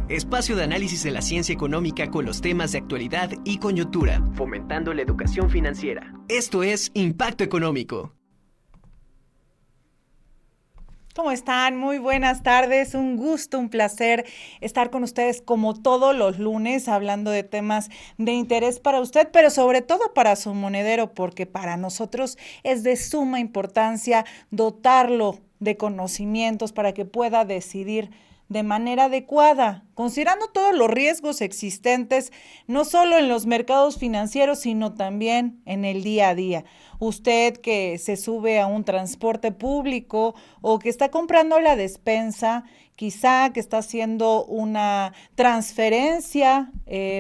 Espacio de análisis de la ciencia económica con los temas de actualidad y coyuntura, fomentando la educación financiera. Esto es Impacto Económico. ¿Cómo están? Muy buenas tardes, un gusto, un placer estar con ustedes como todos los lunes hablando de temas de interés para usted, pero sobre todo para su monedero, porque para nosotros es de suma importancia dotarlo de conocimientos para que pueda decidir de manera adecuada, considerando todos los riesgos existentes, no solo en los mercados financieros, sino también en el día a día. Usted que se sube a un transporte público o que está comprando la despensa, quizá que está haciendo una transferencia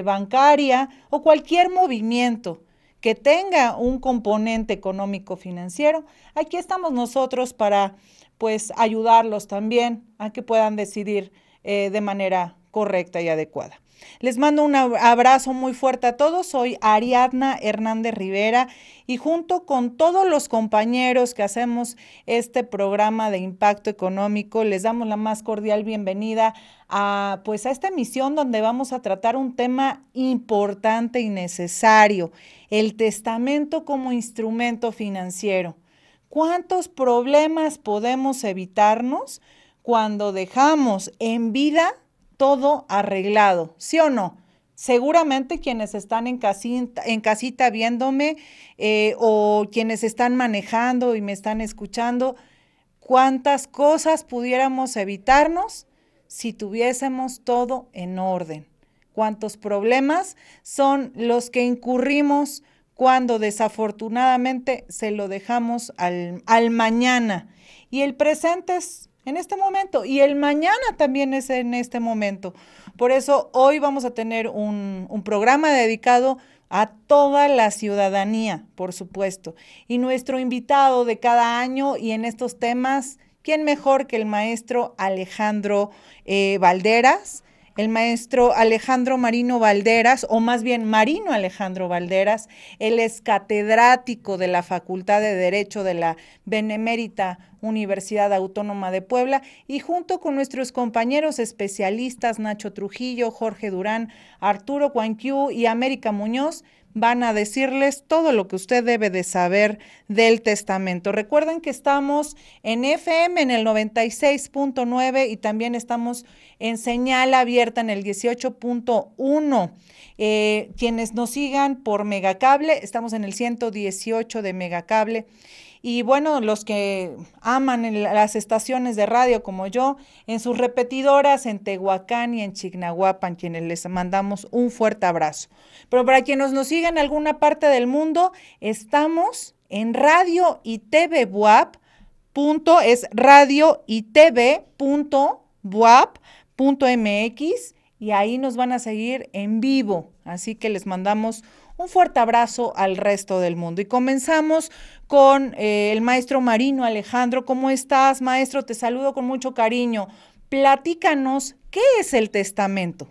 bancaria o cualquier movimiento que tenga un componente económico financiero, aquí estamos nosotros para pues ayudarlos también a que puedan decidir de manera correcta y adecuada. Les mando un abrazo muy fuerte a todos. Soy Ariadna Hernández Rivera y junto con todos los compañeros que hacemos este programa de impacto económico, les damos la más cordial bienvenida a esta emisión donde vamos a tratar un tema importante y necesario, el testamento como instrumento financiero. ¿Cuántos problemas podemos evitarnos cuando dejamos en vida todo arreglado? ¿Sí o no? Seguramente quienes están en casita viéndome o quienes están manejando y me están escuchando, ¿cuántas cosas pudiéramos evitarnos si tuviésemos todo en orden? ¿Cuántos problemas son los que incurrimos cuando desafortunadamente se lo dejamos al mañana? Y el presente es en este momento y el mañana también es en este momento. Por eso hoy vamos a tener un programa dedicado a toda la ciudadanía, por supuesto. Y nuestro invitado de cada año y en estos temas, ¿quién mejor que el maestro Alejandro Valderas? El maestro Alejandro Marino Valderas, o más bien Marino Alejandro Valderas, él es catedrático de la Facultad de Derecho de la Benemérita Universidad Autónoma de Puebla y junto con nuestros compañeros especialistas Nacho Trujillo, Jorge Durán, Arturo Cuanquiu y América Muñoz, van a decirles todo lo que usted debe de saber del testamento. Recuerden que estamos en FM en el 96.9 y también estamos en señal abierta en el 18.1. Quienes nos sigan por Megacable, estamos en el 118 de Megacable. Y bueno, los que aman las estaciones de radio como yo, en sus repetidoras en Tehuacán y en Chignahuapan, quienes les mandamos un fuerte abrazo. Pero para quienes nos siguen en alguna parte del mundo, estamos en Radio y TV Buap, es radio y TV buap.mx y ahí nos van a seguir en vivo. Así que les mandamos un fuerte abrazo al resto del mundo. Y comenzamos con el maestro Marino Alejandro. ¿Cómo estás, maestro? Te saludo con mucho cariño. Platícanos, ¿qué es el testamento?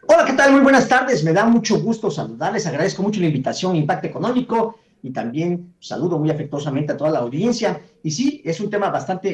Hola, ¿qué tal? Muy buenas tardes. Me da mucho gusto saludarles. Agradezco mucho la invitación Impacto Económico y también saludo muy afectuosamente a toda la audiencia. Y sí, es un tema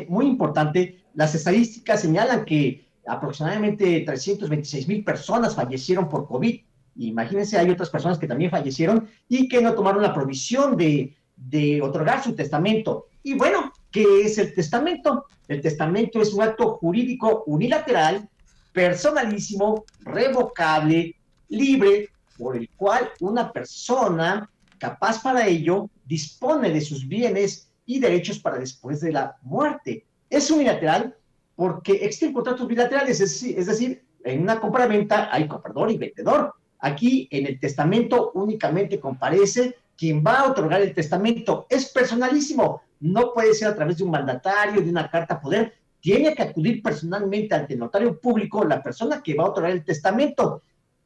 muy importante. Las estadísticas señalan que aproximadamente 326,000 personas fallecieron por COVID. Imagínense, hay otras personas que también fallecieron y que no tomaron la provisión de otorgar su testamento. Y bueno, ¿qué es el testamento? El testamento es un acto jurídico unilateral, personalísimo, revocable, libre, por el cual una persona capaz para ello dispone de sus bienes y derechos para después de la muerte. Es unilateral porque existen contratos bilaterales, es decir, en una compra-venta hay comprador y vendedor. Aquí en el testamento únicamente comparece quien va a otorgar el testamento. Es personalísimo, no puede ser a través de un mandatario, de una carta poder. Tiene que acudir personalmente ante el notario público la persona que va a otorgar el testamento.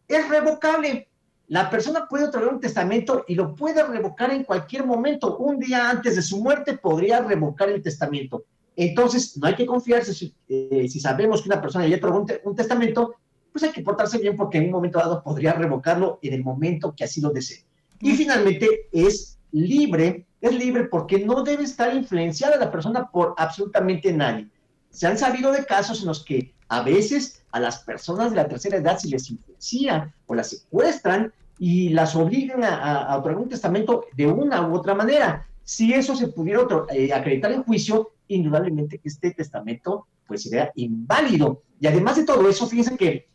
Es revocable. La persona puede otorgar un testamento y lo puede revocar en cualquier momento. Un día antes de su muerte podría revocar el testamento. Entonces, no hay que confiarse si sabemos que una persona ya otorgó un testamento, pues hay que portarse bien porque en un momento dado podría revocarlo en el momento que así lo desee. Y finalmente es libre porque no debe estar influenciada la persona por absolutamente nadie. se han sabido de casos en los que a veces a las personas de la tercera edad se les influencian o las secuestran y las obligan a otorgar un testamento de una u otra manera. Si eso se pudiera acreditar en juicio, indudablemente este testamento pues sería inválido. Y además de todo eso, fíjense que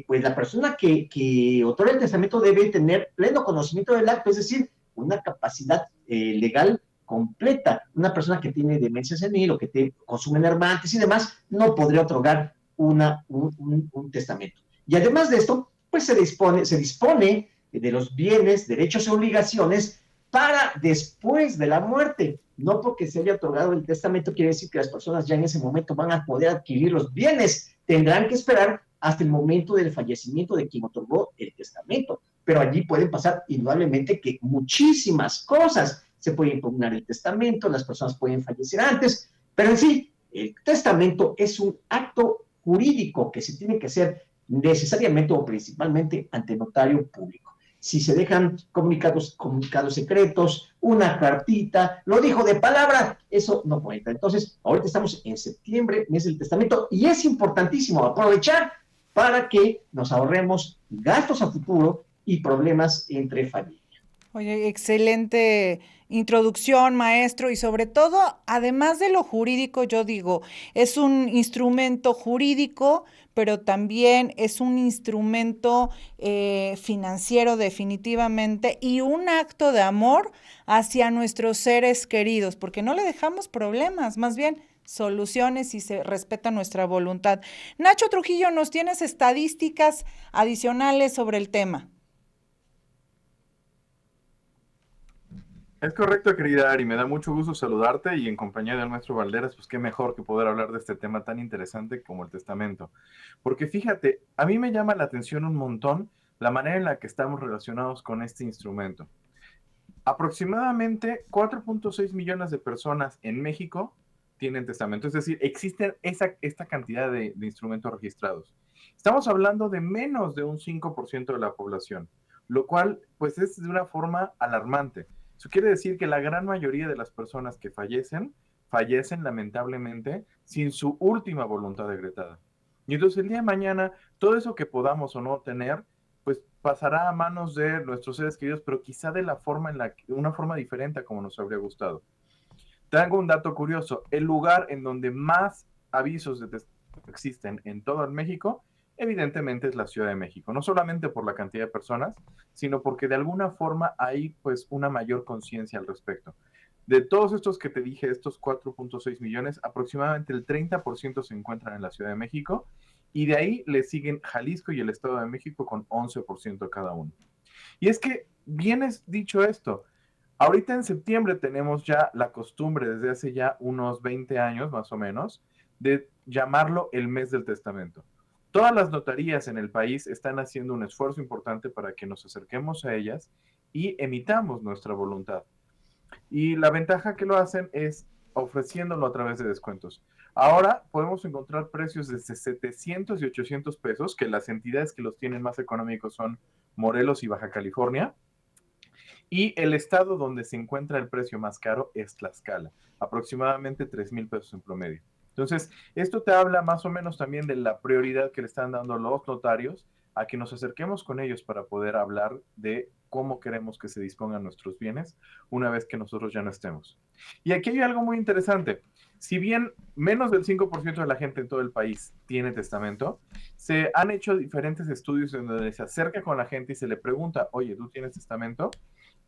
pues la persona que otorga el testamento debe tener pleno conocimiento del acto, es decir, una capacidad legal completa. Una persona que tiene demencia senil o que consume enervantes y demás no podría otorgar un testamento. Y además de esto, pues se dispone de los bienes, derechos y obligaciones para después de la muerte. No porque se haya otorgado el testamento quiere decir que las personas ya en ese momento van a poder adquirir los bienes. Tendrán que esperar hasta el momento del fallecimiento de quien otorgó el testamento. Pero allí pueden pasar indudablemente que muchísimas cosas. Se puede impugnar el testamento, las personas pueden fallecer antes, pero en sí, el testamento es un acto jurídico que se tiene que hacer necesariamente o principalmente ante notario público. Si se dejan comunicados secretos, una cartita, lo dijo de palabra, eso no cuenta. Entonces, ahorita estamos en septiembre, mes del testamento, y es importantísimo aprovechar para que nos ahorremos gastos a futuro y problemas entre familias. Oye, excelente introducción, maestro, y sobre todo, además de lo jurídico, yo digo, es un instrumento jurídico, pero también es un instrumento financiero definitivamente y un acto de amor hacia nuestros seres queridos, porque no le dejamos problemas, más bien soluciones y se respeta nuestra voluntad. Nacho Trujillo, ¿nos tienes estadísticas adicionales sobre el tema? Es correcto, querida Ari, me da mucho gusto saludarte y en compañía del maestro Valderas, pues qué mejor que poder hablar de este tema tan interesante como el testamento. Porque fíjate, a mí me llama la atención un montón la manera en la que estamos relacionados con este instrumento. Aproximadamente 4.6 millones de personas en México tienen testamento, es decir, existe esta cantidad de instrumentos registrados. Estamos hablando de menos de un 5% de la población, lo cual pues es de una forma alarmante. Eso quiere decir que la gran mayoría de las personas que fallecen lamentablemente sin su última voluntad decretada. Y entonces el día de mañana, todo eso que podamos o no tener, pues pasará a manos de nuestros seres queridos, pero quizá de una forma diferente a como nos habría gustado. Tengo un dato curioso, el lugar en donde más avisos de testamento existen en todo el México, evidentemente es la Ciudad de México, no solamente por la cantidad de personas, sino porque de alguna forma hay pues una mayor conciencia al respecto. De todos estos que te dije, estos 4.6 millones, aproximadamente el 30% se encuentran en la Ciudad de México y de ahí le siguen Jalisco y el Estado de México con 11% cada uno. Y es que, bien es dicho esto, ahorita en septiembre tenemos ya la costumbre, desde hace ya unos 20 años más o menos, de llamarlo el mes del testamento. Todas las notarías en el país están haciendo un esfuerzo importante para que nos acerquemos a ellas y emitamos nuestra voluntad. Y la ventaja que lo hacen es ofreciéndolo a través de descuentos. Ahora podemos encontrar precios desde 700 y 800 pesos, que las entidades que los tienen más económicos son Morelos y Baja California. Y el estado donde se encuentra el precio más caro es Tlaxcala, aproximadamente 3,000 pesos en promedio. Entonces, esto te habla más o menos también de la prioridad que le están dando los notarios a que nos acerquemos con ellos para poder hablar de cómo queremos que se dispongan nuestros bienes una vez que nosotros ya no estemos. Y aquí hay algo muy interesante. Si bien menos del 5% de la gente en todo el país tiene testamento, se han hecho diferentes estudios en donde se acerca con la gente y se le pregunta, oye, ¿tú tienes testamento?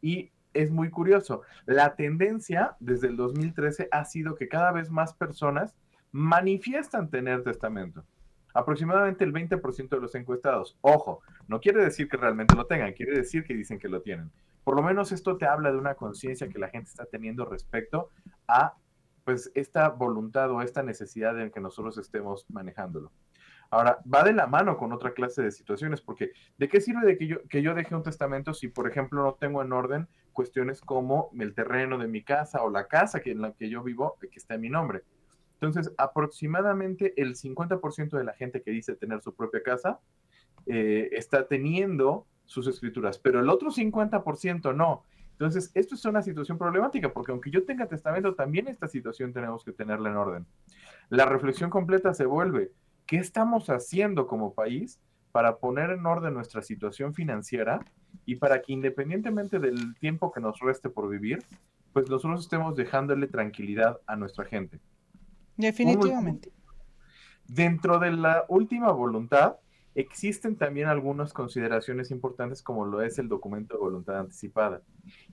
Y es muy curioso, la tendencia desde el 2013 ha sido que cada vez más personas manifiestan tener testamento. Aproximadamente el 20% de los encuestados. Ojo, no quiere decir que realmente lo tengan, quiere decir que dicen que lo tienen. Por lo menos esto te habla de una conciencia que la gente está teniendo respecto a pues esta voluntad o esta necesidad en que nosotros estemos manejándolo. Ahora, va de la mano con otra clase de situaciones, porque ¿de qué sirve de que yo deje un testamento si, por ejemplo, no tengo en orden cuestiones como el terreno de mi casa o la casa en la que yo vivo, que está en mi nombre? Entonces, aproximadamente el 50% de la gente que dice tener su propia casa está teniendo sus escrituras, pero el otro 50% no. Entonces, esto es una situación problemática, porque aunque yo tenga testamento, también esta situación tenemos que tenerla en orden. La reflexión completa se vuelve, ¿qué estamos haciendo como país para poner en orden nuestra situación financiera y para que independientemente del tiempo que nos reste por vivir, pues nosotros estemos dejándole tranquilidad a nuestra gente? Definitivamente. Dentro de la última voluntad, existen también algunas consideraciones importantes como lo es el documento de voluntad anticipada.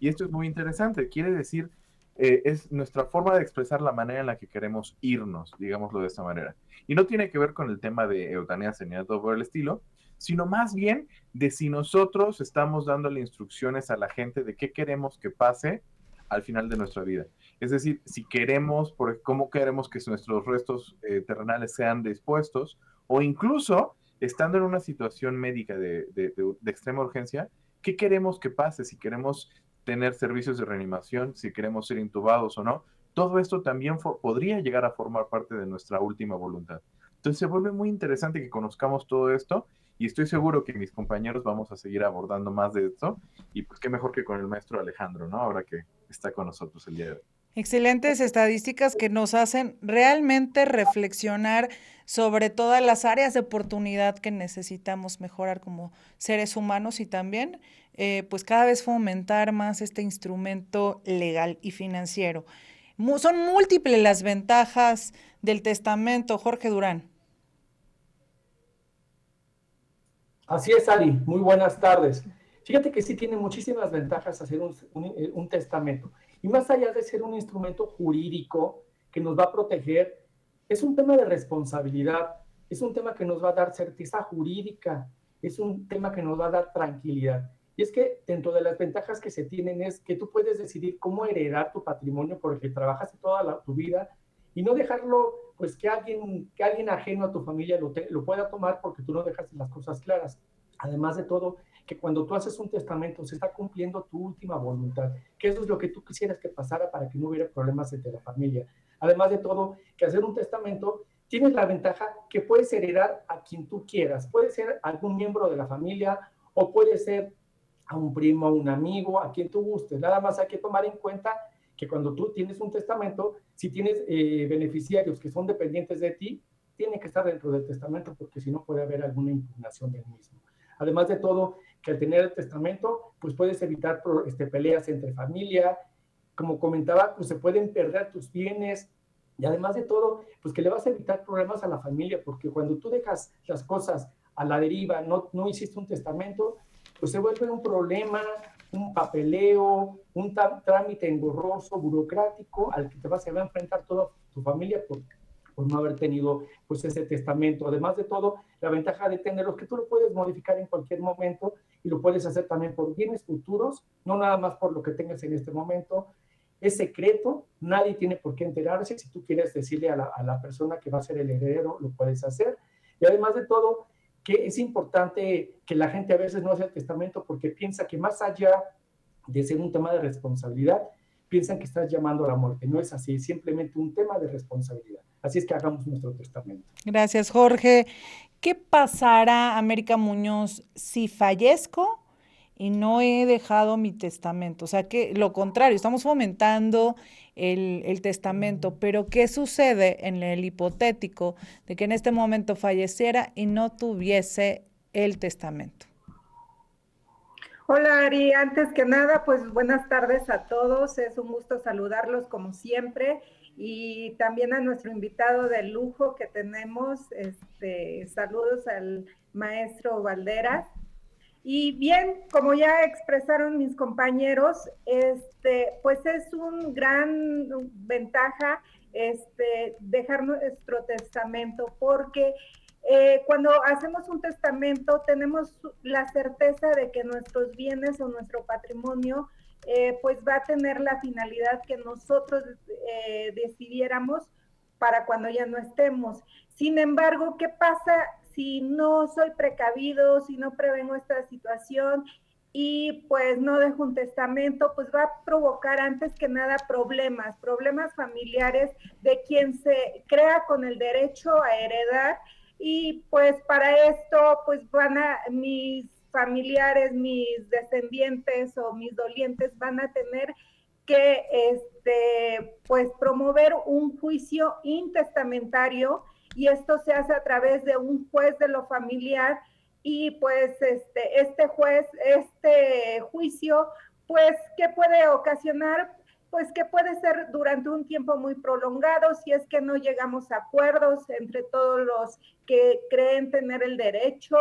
Y esto es muy interesante, quiere decir, es nuestra forma de expresar la manera en la que queremos irnos, digámoslo de esta manera. Y no tiene que ver con el tema de eutanasia ni todo por el estilo, sino más bien de si nosotros estamos dándole instrucciones a la gente de qué queremos que pase al final de nuestra vida. Es decir, si queremos, cómo queremos que nuestros restos terrenales sean dispuestos, o incluso, estando en una situación médica de extrema urgencia, ¿qué queremos que pase? Si queremos tener servicios de reanimación, si queremos ser intubados o no, todo esto también podría llegar a formar parte de nuestra última voluntad. Entonces se vuelve muy interesante que conozcamos todo esto y estoy seguro que mis compañeros vamos a seguir abordando más de esto y pues qué mejor que con el maestro Alejandro, ¿no? Ahora que está con nosotros el día de hoy. Excelentes estadísticas que nos hacen realmente reflexionar sobre todas las áreas de oportunidad que necesitamos mejorar como seres humanos y también pues cada vez fomentar más este instrumento legal y financiero. Son múltiples las ventajas del testamento, Jorge Durán. Así es, Ari. Muy buenas tardes. Fíjate que sí tiene muchísimas ventajas hacer un testamento. Y más allá de ser un instrumento jurídico que nos va a proteger, es un tema de responsabilidad, es un tema que nos va a dar certeza jurídica, es un tema que nos va a dar tranquilidad. Y es que dentro de las ventajas que se tienen es que tú puedes decidir cómo heredar tu patrimonio porque trabajaste toda tu vida y no dejarlo, pues que alguien ajeno a tu familia lo pueda tomar porque tú no dejaste las cosas claras. Además de todo, que cuando tú haces un testamento se está cumpliendo tu última voluntad, que eso es lo que tú quisieras que pasara para que no hubiera problemas entre la familia. Además de todo, que hacer un testamento tienes la ventaja que puedes heredar a quien tú quieras. Puede ser algún miembro de la familia o puede ser a un primo, a un amigo, a quien tú gustes. Nada más hay que tomar en cuenta que cuando tú tienes un testamento, si tienes beneficiarios que son dependientes de ti, tiene que estar dentro del testamento porque si no puede haber alguna impugnación del mismo. Además de todo, que al tener el testamento, pues puedes evitar peleas entre familia. Como comentaba, pues se pueden perder tus bienes. Y además de todo, pues que le vas a evitar problemas a la familia, porque cuando tú dejas las cosas a la deriva, no hiciste un testamento, pues se vuelve un problema, un papeleo, un trámite engorroso, burocrático, al que te vas a enfrentar toda tu familia por no haber tenido pues ese testamento. Además de todo, la ventaja de tenerlo es que tú lo puedes modificar en cualquier momento y lo puedes hacer también por bienes futuros, no nada más por lo que tengas en este momento. Es secreto, nadie tiene por qué enterarse. Si tú quieres decirle a la persona que va a ser el heredero, lo puedes hacer. Y además de todo, que es importante que la gente a veces no hace el testamento porque piensa que más allá de ser un tema de responsabilidad, piensan que estás llamando a la muerte. No es así, es simplemente un tema de responsabilidad. Así es que hagamos nuestro testamento. Gracias, Jorge. ¿Qué pasará, América Muñoz, si fallezco y no he dejado mi testamento? O sea, que lo contrario, estamos fomentando el testamento, pero ¿qué sucede en el hipotético de que en este momento falleciera y no tuviese el testamento? Hola Ari, antes que nada, pues buenas tardes a todos, es un gusto saludarlos como siempre y también a nuestro invitado de lujo que tenemos, saludos al maestro Valderas. Y bien, como ya expresaron mis compañeros, pues es un gran ventaja dejar nuestro testamento porque cuando hacemos un testamento tenemos la certeza de que nuestros bienes o nuestro patrimonio pues va a tener la finalidad que nosotros decidiéramos para cuando ya no estemos. Sin embargo, ¿qué pasa si no soy precavido, si no prevengo esta situación y pues no dejo un testamento? Pues va a provocar antes que nada problemas familiares de quien se crea con el derecho a heredar. Y pues para esto, pues mis familiares, mis descendientes o mis dolientes van a tener que pues promover un juicio intestamentario, y esto se hace a través de un juez de lo familiar, y pues este juicio, pues, ¿qué puede ocasionar? Pues que puede ser durante un tiempo muy prolongado si es que no llegamos a acuerdos entre todos los que creen tener el derecho.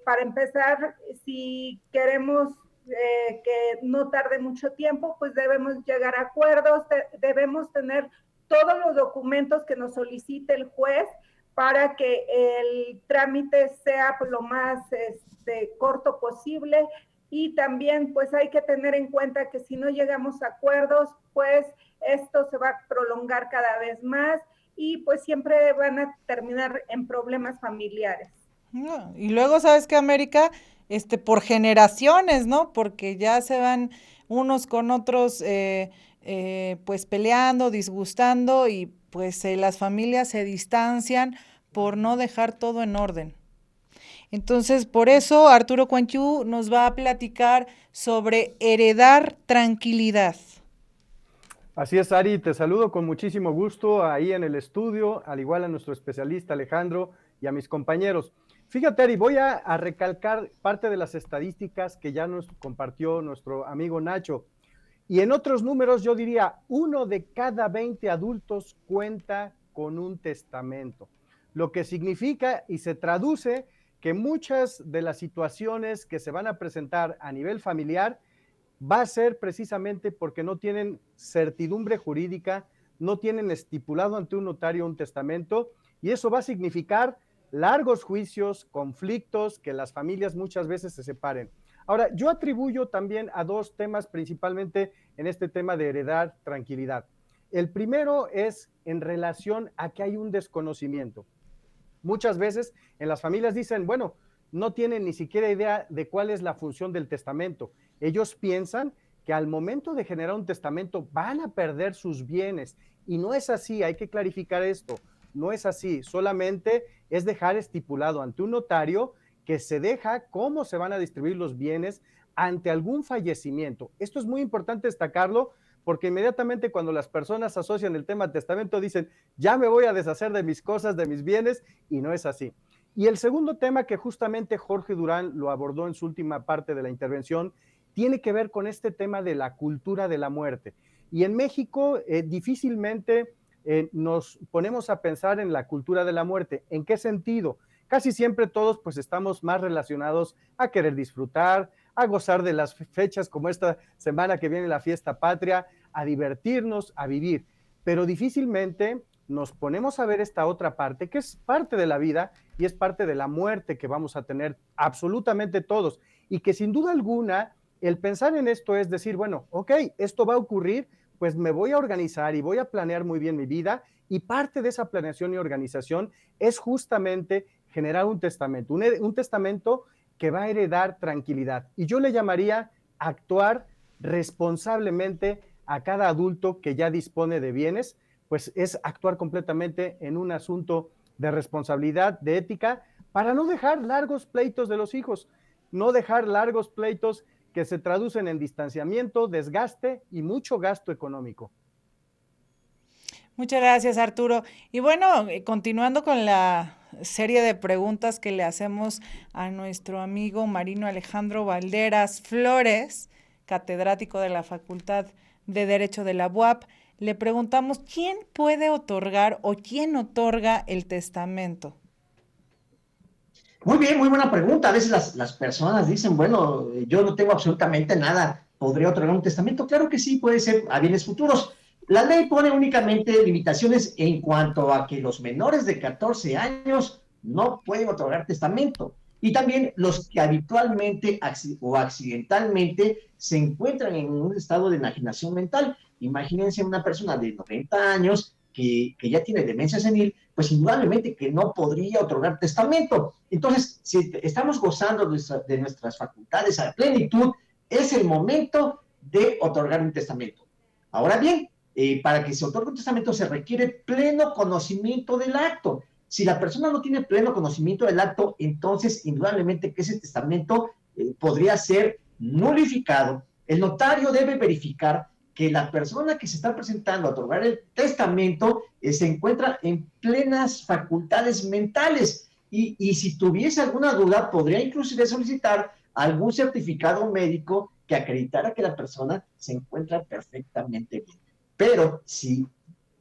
Para empezar, si queremos que no tarde mucho tiempo, pues debemos llegar a acuerdos, debemos tener todos los documentos que nos solicite el juez para que el trámite sea lo más corto posible. Y también pues hay que tener en cuenta que si no llegamos a acuerdos, pues esto se va a prolongar cada vez más y pues siempre van a terminar en problemas familiares. Y luego, ¿sabes qué, América? Por generaciones, ¿no? Porque ya se van unos con otros pues peleando, disgustando, y pues las familias se distancian por no dejar todo en orden. Entonces, por eso Arturo Cuanchiu nos va a platicar sobre heredar tranquilidad. Así es, Ari, te saludo con muchísimo gusto ahí en el estudio, al igual a nuestro especialista Alejandro y a mis compañeros. Fíjate, Ari, voy a recalcar parte de las estadísticas que ya nos compartió nuestro amigo Nacho. Y en otros números yo diría, 1 de cada 20 adultos cuenta con un testamento, lo que significa y se traduce que muchas de las situaciones que se van a presentar a nivel familiar va a ser precisamente porque no tienen certidumbre jurídica, no tienen estipulado ante un notario un testamento, y eso va a significar largos juicios, conflictos, que las familias muchas veces se separen. Ahora, yo atribuyo también a 2 temas principalmente en este tema de heredar tranquilidad. El primero es en relación a que hay un desconocimiento. Muchas veces en las familias dicen, bueno, no tienen ni siquiera idea de cuál es la función del testamento. Ellos piensan que al momento de generar un testamento van a perder sus bienes, y no es así, hay que clarificar esto, no es así, solamente es dejar estipulado ante un notario que se deja cómo se van a distribuir los bienes ante algún fallecimiento. Esto es muy importante destacarlo, porque inmediatamente cuando las personas asocian el tema testamento dicen, ya me voy a deshacer de mis cosas, de mis bienes, y no es así. Y el segundo tema que justamente Jorge Durán lo abordó en su última parte de la intervención, tiene que ver con este tema de la cultura de la muerte. Y en México difícilmente nos ponemos a pensar en la cultura de la muerte. ¿En qué sentido? Casi siempre todos pues estamos más relacionados a querer disfrutar, a gozar de las fechas como esta semana que viene la fiesta patria, a divertirnos, a vivir, pero difícilmente nos ponemos a ver esta otra parte que es parte de la vida y es parte de la muerte que vamos a tener absolutamente todos, y que sin duda alguna el pensar en esto es decir, bueno, ok, esto va a ocurrir, pues me voy a organizar y voy a planear muy bien mi vida, y parte de esa planeación y organización es justamente generar un testamento, un testamento que va a heredar tranquilidad. Y yo le llamaría actuar responsablemente a cada adulto que ya dispone de bienes, pues es actuar completamente en un asunto de responsabilidad, de ética, para no dejar largos pleitos de los hijos, no dejar largos pleitos que se traducen en distanciamiento, desgaste y mucho gasto económico. Muchas gracias, Arturo. Y bueno, continuando con la serie de preguntas que le hacemos a nuestro amigo Marino Alejandro Valderas Flores, catedrático de la Facultad de Derecho de la UAP, le preguntamos, ¿quién puede otorgar o quién otorga el testamento? Muy bien, muy buena pregunta. A veces las personas dicen, bueno, yo no tengo absolutamente nada, ¿podría otorgar un testamento? Claro que sí, puede ser a bienes futuros. La ley pone únicamente limitaciones en cuanto a que los menores de 14 años no pueden otorgar testamento. Y también los que habitualmente o accidentalmente se encuentran en un estado de enajenación mental. Imagínense una persona de 90 años que ya tiene demencia senil, pues indudablemente que no podría otorgar testamento. Entonces, si estamos gozando de nuestras facultades a plenitud, es el momento de otorgar un testamento. Ahora bien, para que se otorgue un testamento se requiere pleno conocimiento del acto. Si la persona no tiene pleno conocimiento del acto, entonces indudablemente que ese testamento podría ser nulificado. El notario debe verificar que la persona que se está presentando a otorgar el testamento se encuentra en plenas facultades mentales y si tuviese alguna duda podría inclusive solicitar algún certificado médico que acreditara que la persona se encuentra perfectamente bien. Pero si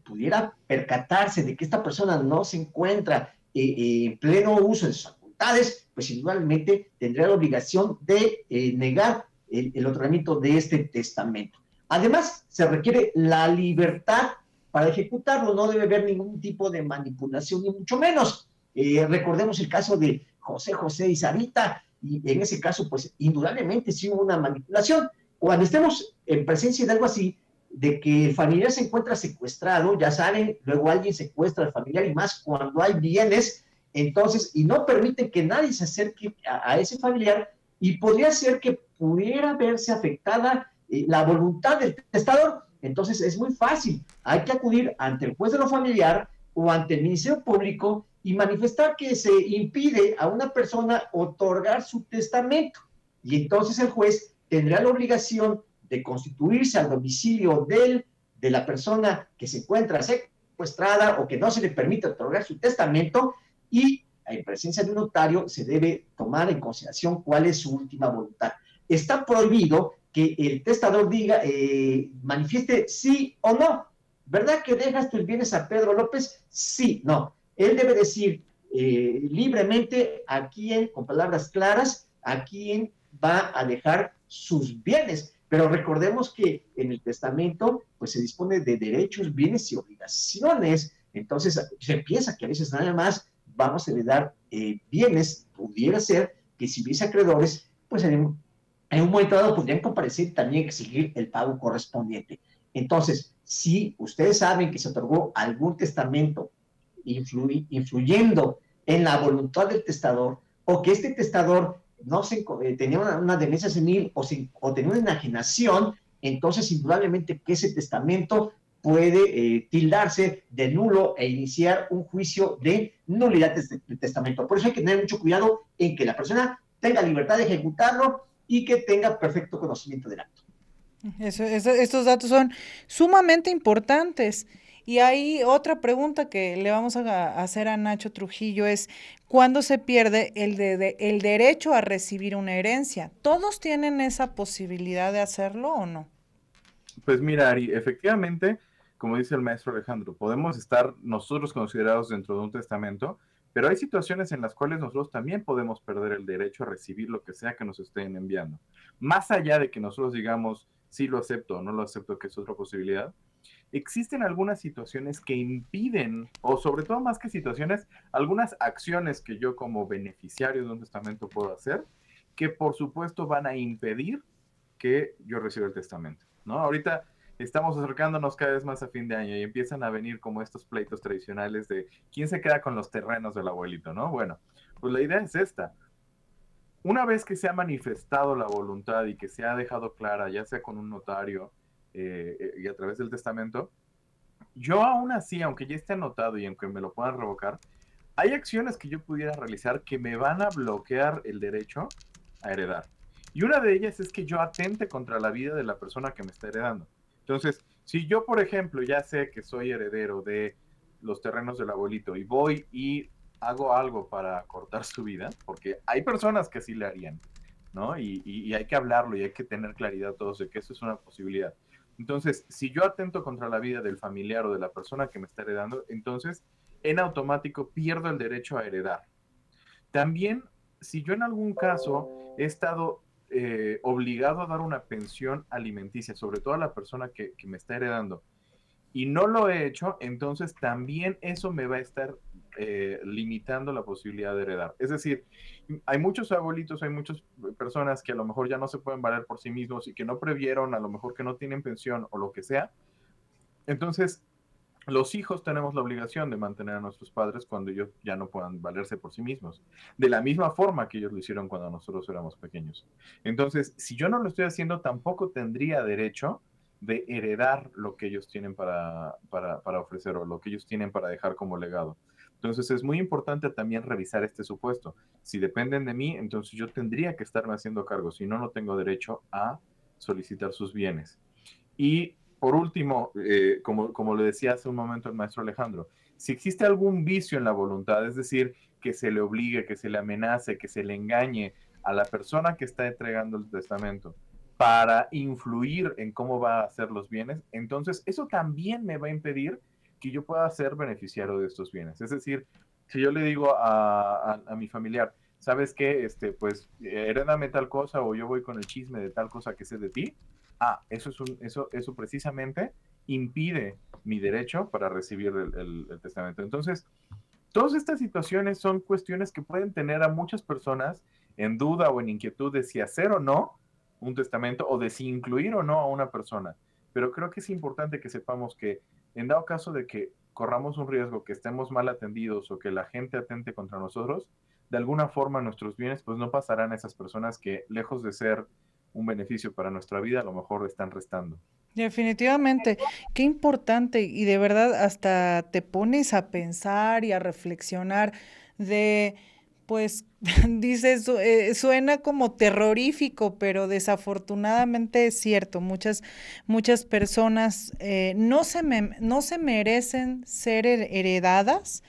pudiera percatarse de que esta persona no se encuentra en pleno uso de sus facultades, pues indudablemente tendría la obligación de negar el otorgamiento de este testamento. Además, se requiere la libertad para ejecutarlo, no debe haber ningún tipo de manipulación, ni mucho menos. Recordemos el caso de José y Sarita, y en ese caso, pues indudablemente sí hubo una manipulación. Cuando estemos en presencia de algo así, de que el familiar se encuentra secuestrado, ya saben, luego alguien secuestra al familiar y más cuando hay bienes, entonces, y no permiten que nadie se acerque a ese familiar, y podría ser que pudiera verse afectada la voluntad del testador. Entonces es muy fácil, hay que acudir ante el juez de lo familiar o ante el Ministerio Público y manifestar que se impide a una persona otorgar su testamento. Y entonces el juez tendrá la obligación de constituirse al domicilio de la persona que se encuentra secuestrada o que no se le permite otorgar su testamento, y en presencia de un notario se debe tomar en consideración cuál es su última voluntad. Está prohibido que el testador diga, manifieste sí o no. ¿Verdad que dejas tus bienes a Pedro López? Sí, no. Él debe decir libremente a quién, con palabras claras, a quién va a dejar sus bienes. Pero recordemos que en el testamento pues se dispone de derechos, bienes y obligaciones. Entonces se piensa que a veces nada más vamos a heredar bienes. Pudiera ser que si hubiese acreedores, pues en un momento dado podrían comparecer y también exigir el pago correspondiente. Entonces, si ustedes saben que se otorgó algún testamento influyendo en la voluntad del testador, o que este testador no tenía una demencia senil o tenía una enajenación, entonces indudablemente que ese testamento puede tildarse de nulo e iniciar un juicio de nulidad del testamento. Por eso hay que tener mucho cuidado en que la persona tenga libertad de ejecutarlo y que tenga perfecto conocimiento del acto. Estos datos son sumamente importantes. Y hay otra pregunta que le vamos a hacer a Nacho Trujillo es, ¿cuándo se pierde el derecho a recibir una herencia? ¿Todos tienen esa posibilidad de hacerlo o no? Pues mira, Ari, efectivamente, como dice el maestro Alejandro, podemos estar nosotros considerados dentro de un testamento, pero hay situaciones en las cuales nosotros también podemos perder el derecho a recibir lo que sea que nos estén enviando. Más allá de que nosotros digamos, sí lo acepto o no lo acepto, que es otra posibilidad, existen algunas situaciones que impiden, o sobre todo más que situaciones, algunas acciones que yo como beneficiario de un testamento puedo hacer, que por supuesto van a impedir que yo reciba el testamento, ¿no? Ahorita estamos acercándonos cada vez más a fin de año y empiezan a venir como estos pleitos tradicionales de quién se queda con los terrenos del abuelito, ¿no? Bueno, pues la idea es esta. Una vez que se ha manifestado la voluntad y que se ha dejado clara, ya sea con un notario y a través del testamento, yo aún así, aunque ya esté anotado y aunque me lo puedan revocar, hay acciones que yo pudiera realizar que me van a bloquear el derecho a heredar. Y una de ellas es que yo atente contra la vida de la persona que me está heredando. Entonces, si yo, por ejemplo, ya sé que soy heredero de los terrenos del abuelito y voy y hago algo para cortar su vida, porque hay personas que sí le harían, ¿no? Y hay que hablarlo y hay que tener claridad todos de que eso es una posibilidad. Entonces, si yo atento contra la vida del familiar o de la persona que me está heredando, entonces en automático pierdo el derecho a heredar. También, si yo en algún caso he estado obligado a dar una pensión alimenticia, sobre todo a la persona que me está heredando, y no lo he hecho, entonces también eso me va a estar limitando la posibilidad de heredar. Es decir, hay muchos abuelitos, hay muchas personas que a lo mejor ya no se pueden valer por sí mismos y que no previeron, a lo mejor que no tienen pensión o lo que sea. Entonces, los hijos tenemos la obligación de mantener a nuestros padres cuando ellos ya no puedan valerse por sí mismos, de la misma forma que ellos lo hicieron cuando nosotros éramos pequeños. Entonces, si yo no lo estoy haciendo, tampoco tendría derecho de heredar lo que ellos tienen para ofrecer o lo que ellos tienen para dejar como legado. Entonces es muy importante también revisar este supuesto. Si dependen de mí, entonces yo tendría que estarme haciendo cargo, si no, no tengo derecho a solicitar sus bienes. Y por último, como le decía hace un momento el maestro Alejandro, si existe algún vicio en la voluntad, es decir, que se le obligue, que se le amenace, que se le engañe a la persona que está entregando el testamento para influir en cómo va a hacer los bienes, entonces eso también me va a impedir que yo pueda ser beneficiario de estos bienes. Es decir, si yo le digo a mi familiar, ¿sabes qué? Pues herédame tal cosa o yo voy con el chisme de tal cosa que sé de ti. Eso precisamente impide mi derecho para recibir el testamento. Entonces, todas estas situaciones son cuestiones que pueden tener a muchas personas en duda o en inquietud de si hacer o no un testamento o de si incluir o no a una persona. Pero creo que es importante que sepamos que en dado caso de que corramos un riesgo, que estemos mal atendidos o que la gente atente contra nosotros, de alguna forma nuestros bienes pues no pasarán a esas personas que lejos de ser un beneficio para nuestra vida, a lo mejor están restando. Definitivamente, qué importante y de verdad hasta te pones a pensar y a reflexionar de, pues, dices, suena como terrorífico, pero desafortunadamente es cierto, muchas personas no se merecen ser heredadas,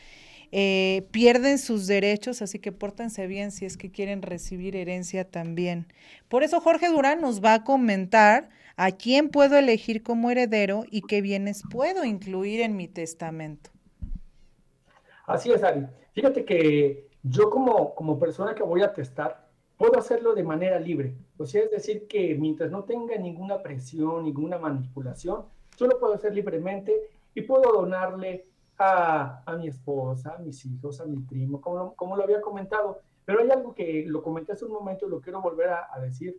pierden sus derechos, así que pórtense bien si es que quieren recibir herencia también. Por eso Jorge Durán nos va a comentar a quién puedo elegir como heredero y qué bienes puedo incluir en mi testamento. Así es, Ari. Fíjate que yo como persona que voy a testar, puedo hacerlo de manera libre. O sea, es decir, que mientras no tenga ninguna presión, ninguna manipulación, yo lo puedo hacer libremente y puedo donarle a mi esposa, a mis hijos, a mi primo, como lo había comentado. Pero hay algo que lo comenté hace un momento y lo quiero volver a decir,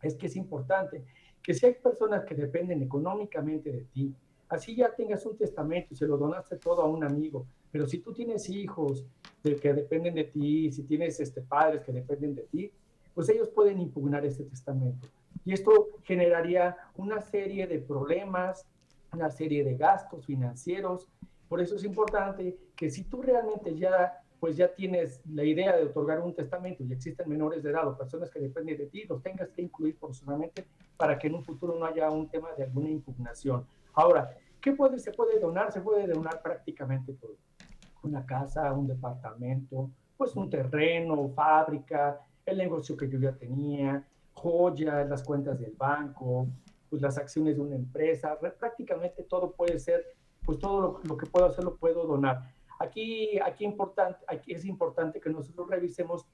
es que es importante, que si hay personas que dependen económicamente de ti, así ya tengas un testamento y se lo donaste todo a un amigo, pero si tú tienes hijos que dependen de ti, si tienes padres que dependen de ti, pues ellos pueden impugnar este testamento. Y esto generaría una serie de problemas, una serie de gastos financieros. Por eso es importante que si tú realmente ya tienes la idea de otorgar un testamento y existen menores de edad o personas que dependen de ti, los tengas que incluir forzosamente para que en un futuro no haya un tema de alguna impugnación. Ahora, ¿qué se puede donar? Se puede donar prácticamente todo. Una casa, un departamento, pues un terreno, fábrica, el negocio que yo ya tenía, joyas, las cuentas del banco, pues las acciones de una empresa, prácticamente todo puede ser, pues todo lo que puedo hacer lo puedo donar. Aquí es importante que nosotros revisemos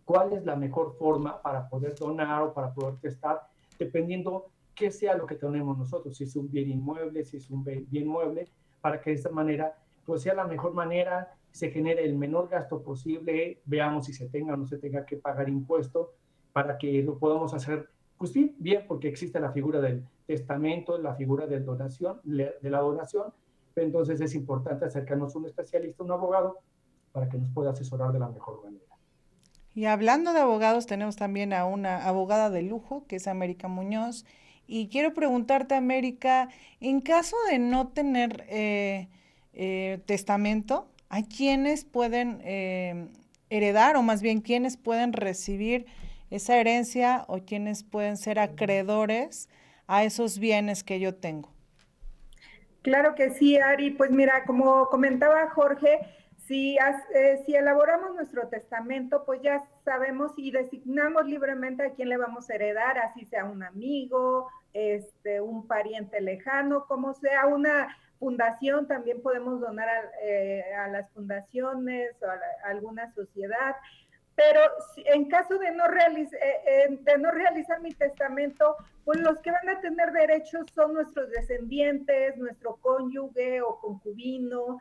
cuál es la mejor forma para poder donar o para poder testar, dependiendo qué sea lo que tenemos nosotros, si es un bien inmueble, si es un bien mueble, para que de esta manera pues sea la mejor manera, se genere el menor gasto posible, veamos si se tenga o no se tenga que pagar impuesto, para que lo podamos hacer pues bien, porque existe la figura del testamento, la figura de la donación, entonces es importante acercarnos a un especialista, un abogado, para que nos pueda asesorar de la mejor manera. Y hablando de abogados, tenemos también a una abogada de lujo, que es América Muñoz. Y quiero preguntarte, América, en caso de no tener testamento, ¿hay quienes pueden heredar o más bien quienes pueden recibir esa herencia o quienes pueden ser acreedores a esos bienes que yo tengo? Claro que sí, Ari. Pues mira, como comentaba Jorge, si elaboramos nuestro testamento, pues ya sabemos y designamos libremente a quién le vamos a heredar, así sea un amigo, un pariente lejano, como sea una fundación, también podemos donar a las fundaciones o a alguna sociedad. Pero en caso de no realizar mi testamento, pues los que van a tener derechos son nuestros descendientes, nuestro cónyuge o concubino,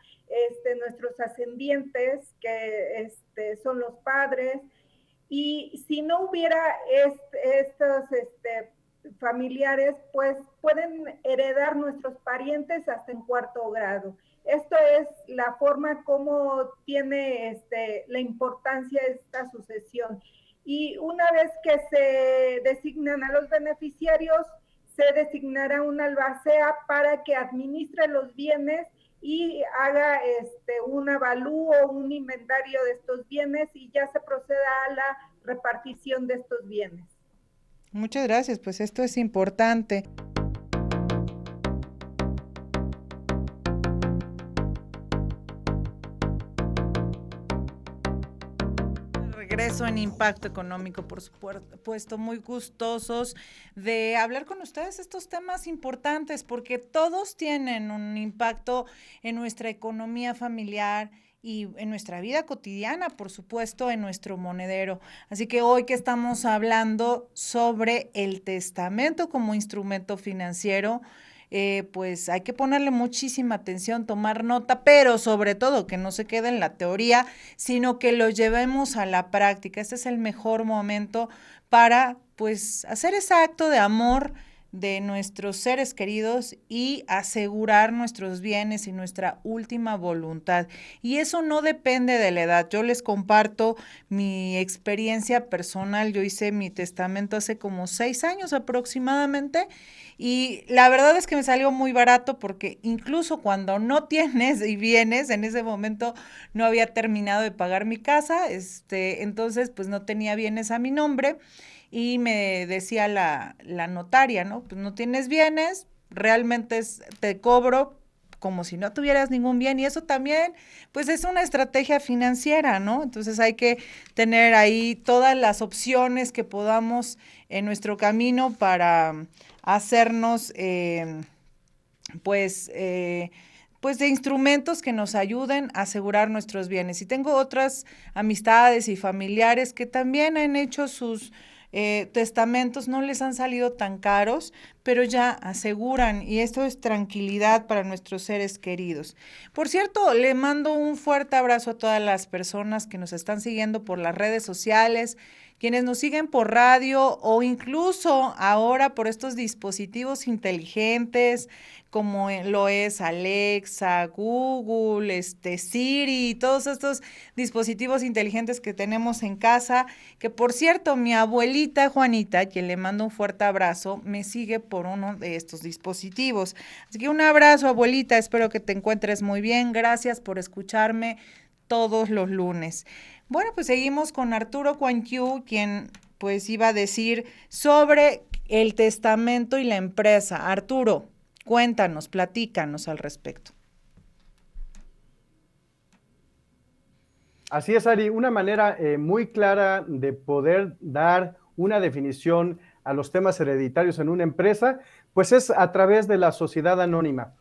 nuestros ascendientes, que son los padres. Y si no hubiera estos familiares, pues pueden heredar nuestros parientes hasta en 4º grado. Esto es la forma como tiene la importancia esta sucesión. Y una vez que se designan a los beneficiarios, se designará una albacea para que administre los bienes y haga un avalúo, un inventario de estos bienes y ya se proceda a la repartición de estos bienes. Muchas gracias, pues esto es importante. Regreso en Impacto Económico, por supuesto, muy gustosos de hablar con ustedes estos temas importantes, porque todos tienen un impacto en nuestra economía familiar y en nuestra vida cotidiana, por supuesto, en nuestro monedero. Así que hoy que estamos hablando sobre el testamento como instrumento financiero, pues hay que ponerle muchísima atención, tomar nota, pero sobre todo que no se quede en la teoría, sino que lo llevemos a la práctica. Este es el mejor momento para, pues, hacer ese acto de amor de nuestros seres queridos y asegurar nuestros bienes y nuestra última voluntad. Y eso no depende de la edad. Yo les comparto mi experiencia personal. Yo hice mi testamento hace como 6 años aproximadamente y la verdad es que me salió muy barato porque incluso cuando no tienes y vienes, en ese momento no había terminado de pagar mi casa, entonces pues no tenía bienes a mi nombre. Y me decía la notaria, ¿no? Pues no tienes bienes, realmente te cobro como si no tuvieras ningún bien y eso también, pues es una estrategia financiera, ¿no? Entonces hay que tener ahí todas las opciones que podamos en nuestro camino para hacernos, pues de instrumentos que nos ayuden a asegurar nuestros bienes. Y tengo otras amistades y familiares que también han hecho sus testamentos, no les han salido tan caros, pero ya aseguran, y esto es tranquilidad para nuestros seres queridos. Por cierto, le mando un fuerte abrazo a todas las personas que nos están siguiendo por las redes sociales, quienes nos siguen por radio o incluso ahora por estos dispositivos inteligentes como lo es Alexa, Google, Siri, todos estos dispositivos inteligentes que tenemos en casa, que por cierto, mi abuelita Juanita, quien le mando un fuerte abrazo, me sigue por uno de estos dispositivos. Así que un abrazo, abuelita, espero que te encuentres muy bien. Gracias por escucharme todos los lunes. Bueno, pues seguimos con Arturo Cuanquiu, quien pues iba a decir sobre el testamento y la empresa. Arturo, cuéntanos, platícanos al respecto. Así es, Ari, una manera muy clara de poder dar una definición a los temas hereditarios en una empresa, pues es a través de la sociedad anónima.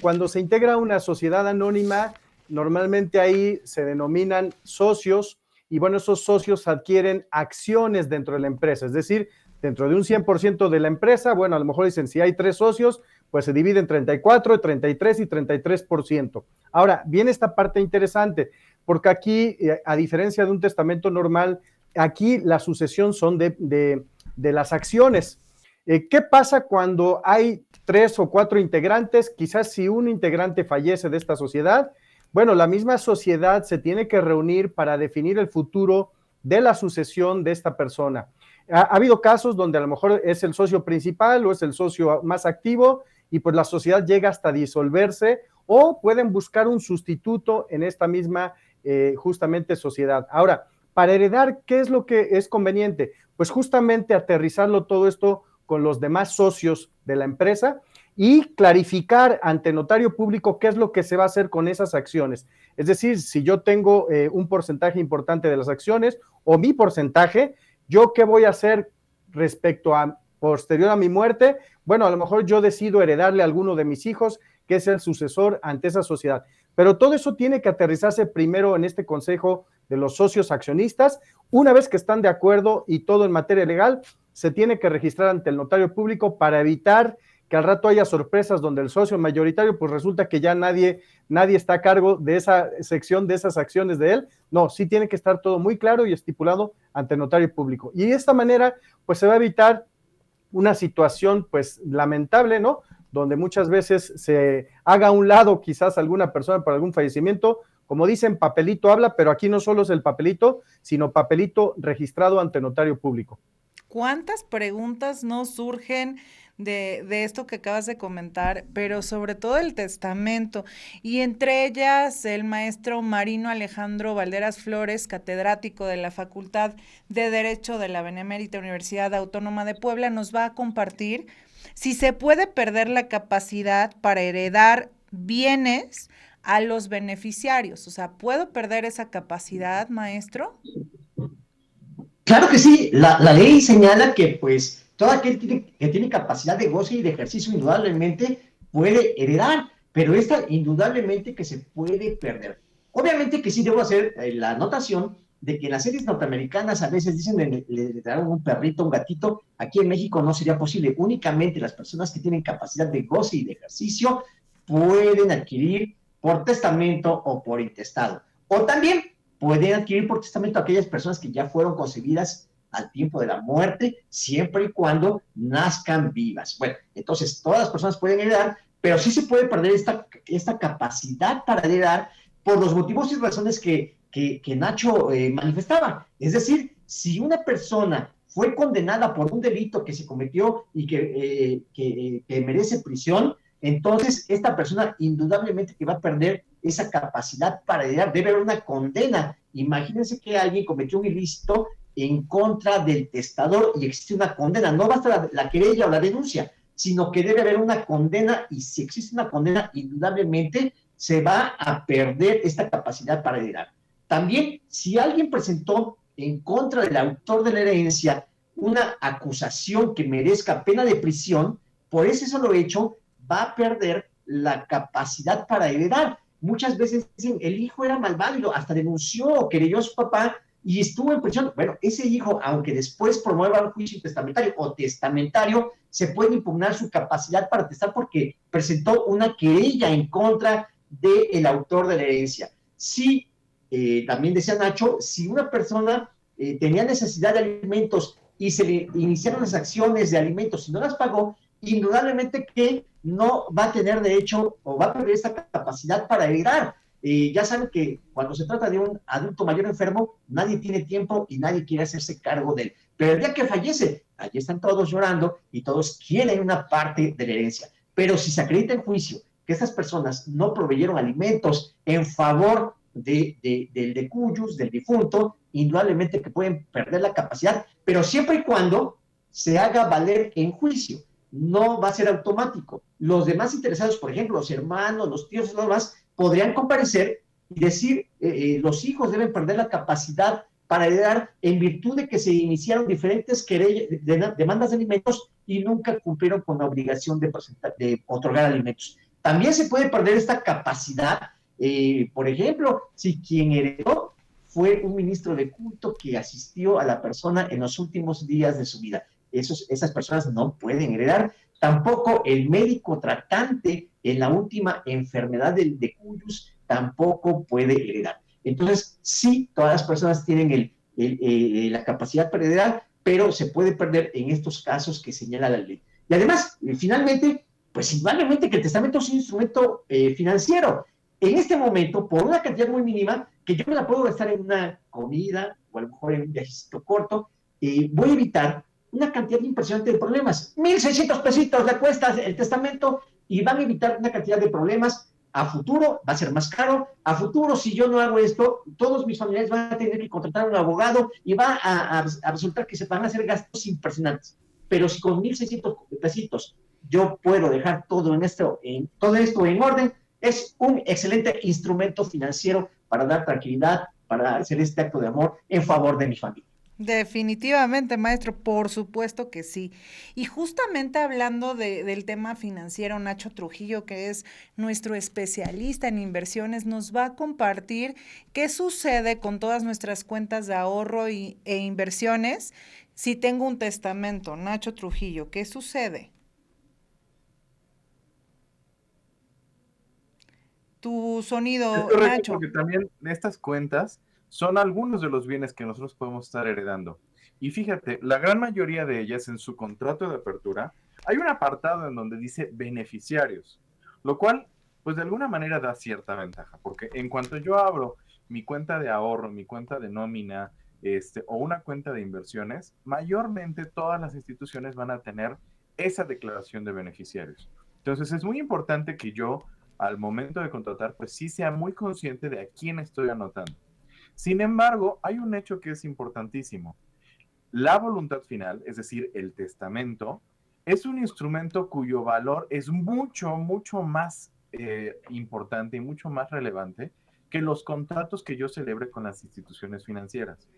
Cuando se integra una sociedad anónima, normalmente ahí se denominan socios y bueno, esos socios adquieren acciones dentro de la empresa, es decir, dentro de un 100% de la empresa, bueno, a lo mejor dicen si hay 3 socios, pues se divide en 34, 33 y 33%. Ahora, viene esta parte interesante, porque aquí, a diferencia de un testamento normal, aquí la sucesión son de las acciones. ¿Qué pasa cuando hay 3 o 4 integrantes? Quizás si un integrante fallece de esta sociedad, bueno, la misma sociedad se tiene que reunir para definir el futuro de la sucesión de esta persona. Ha habido casos donde a lo mejor es el socio principal o es el socio más activo y pues la sociedad llega hasta disolverse o pueden buscar un sustituto en esta misma justamente sociedad. Ahora, para heredar, ¿qué es lo que es conveniente? Pues justamente aterrizarlo todo esto con los demás socios de la empresa y clarificar ante notario público qué es lo que se va a hacer con esas acciones. Es decir, si yo tengo un porcentaje importante de las acciones o mi porcentaje, ¿yo qué voy a hacer respecto a posterior a mi muerte? Bueno, a lo mejor yo decido heredarle a alguno de mis hijos que es el sucesor ante esa sociedad. Pero todo eso tiene que aterrizarse primero en este consejo de los socios accionistas. Una vez que están de acuerdo y todo en materia legal, se tiene que registrar ante el notario público para evitar que al rato haya sorpresas donde el socio mayoritario, pues resulta que ya nadie está a cargo de esa sección de esas acciones de él. No, sí tiene que estar todo muy claro y estipulado ante el notario público. Y de esta manera, pues se va a evitar una situación, pues lamentable, ¿no? Donde muchas veces se haga a un lado quizás alguna persona por algún fallecimiento. Como dicen, papelito habla, pero aquí no solo es el papelito, sino papelito registrado ante notario público. ¿Cuántas preguntas no surgen de esto que acabas de comentar, pero sobre todo el testamento, y entre ellas el maestro Marino Alejandro Valderas Flores, catedrático de la Facultad de Derecho de la Benemérita Universidad Autónoma de Puebla, nos va a compartir si se puede perder la capacidad para heredar bienes a los beneficiarios. O sea, ¿puedo perder esa capacidad, maestro? Claro que sí, la ley señala que pues todo aquel que tiene capacidad de goce y de ejercicio indudablemente puede heredar, pero esta indudablemente que se puede perder. Obviamente que sí debo hacer la anotación de que en las series norteamericanas a veces dicen le dan un perrito, un gatito. Aquí en México no sería posible. Únicamente las personas que tienen capacidad de goce y de ejercicio pueden adquirir por testamento o por intestado. O también pueden adquirir por testamento a aquellas personas que ya fueron concebidas al tiempo de la muerte, siempre y cuando nazcan vivas. Bueno, entonces todas las personas pueden heredar, pero sí se puede perder esta capacidad para heredar por los motivos y razones que Nacho manifestaba. Es decir, si una persona fue condenada por un delito que se cometió y que merece prisión, entonces esta persona indudablemente que va a perder esa capacidad para heredar. Debe haber una condena. Imagínense que alguien cometió un ilícito en contra del testador y existe una condena. No basta la querella o la denuncia, sino que debe haber una condena, y si existe una condena, indudablemente se va a perder esta capacidad para heredar. También, si alguien presentó en contra del autor de la herencia una acusación que merezca pena de prisión, por ese solo hecho va a perder la capacidad para heredar. Muchas veces dicen, el hijo era malvado y hasta denunció o querelló a su papá y estuvo en prisión. Bueno, ese hijo, aunque después promueva un juicio testamentario o testamentario, se puede impugnar su capacidad para testar porque presentó una querella en contra del autor de la herencia. Sí, también decía Nacho, si una persona tenía necesidad de alimentos y se le iniciaron las acciones de alimentos y no las pagó, indudablemente que no va a tener derecho o va a perder esta capacidad para heredar. Ya saben que cuando se trata de un adulto mayor enfermo, nadie tiene tiempo y nadie quiere hacerse cargo de él. Pero el día que fallece, allí están todos llorando y todos quieren una parte de la herencia. Pero si se acredita en juicio que estas personas no proveyeron alimentos en favor del decuyus, del difunto, indudablemente que pueden perder la capacidad, pero siempre y cuando se haga valer en juicio. No va a ser automático. Los demás interesados, por ejemplo, los hermanos, los tíos y los demás, podrían comparecer y decir, los hijos deben perder la capacidad para heredar en virtud de que se iniciaron diferentes demandas de alimentos y nunca cumplieron con la obligación de otorgar alimentos. También se puede perder esta capacidad, por ejemplo, si quien heredó fue un ministro de culto que asistió a la persona en los últimos días de su vida. Esas personas no pueden heredar. Tampoco el médico tratante en la última enfermedad del decuyus tampoco puede heredar. Entonces, sí, todas las personas tienen la capacidad para heredar, pero se puede perder en estos casos que señala la ley. Y además, finalmente, pues indudablemente que el testamento es un instrumento financiero. En este momento, por una cantidad muy mínima, que yo me la puedo gastar en una comida o a lo mejor en un viajecito corto, voy a evitar una cantidad impresionante de problemas. 1,600 pesitos le cuesta el testamento y van a evitar una cantidad de problemas. A futuro va a ser más caro. A futuro, si yo no hago esto, todos mis familiares van a tener que contratar a un abogado y va a resultar que se van a hacer gastos impresionantes. Pero si con 1,600 pesitos yo puedo dejar todo esto en orden, es un excelente instrumento financiero para dar tranquilidad, para hacer este acto de amor en favor de mi familia. Definitivamente, maestro, por supuesto que sí. Y justamente hablando del tema financiero, Nacho Trujillo, que es nuestro especialista en inversiones, nos va a compartir qué sucede con todas nuestras cuentas de ahorro e inversiones si tengo un testamento. Nacho Trujillo, ¿qué sucede? Tu sonido, Es correcto, Nacho. porque también estas cuentas son algunos de los bienes que nosotros podemos estar heredando. Y fíjate, la gran mayoría de ellas en su contrato de apertura, hay un apartado en donde dice beneficiarios, lo cual, pues de alguna manera da cierta ventaja, porque en cuanto yo abro mi cuenta de ahorro, mi cuenta de nómina, o una cuenta de inversiones, mayormente todas las instituciones van a tener esa declaración de beneficiarios. Entonces es muy importante que yo, al momento de contratar, pues sí sea muy consciente de a quién estoy anotando. Sin embargo, hay un hecho que es importantísimo. La voluntad final, es decir, el testamento, es un instrumento cuyo valor es mucho, mucho más importante y mucho más relevante que los contratos que yo celebre con las instituciones financieras.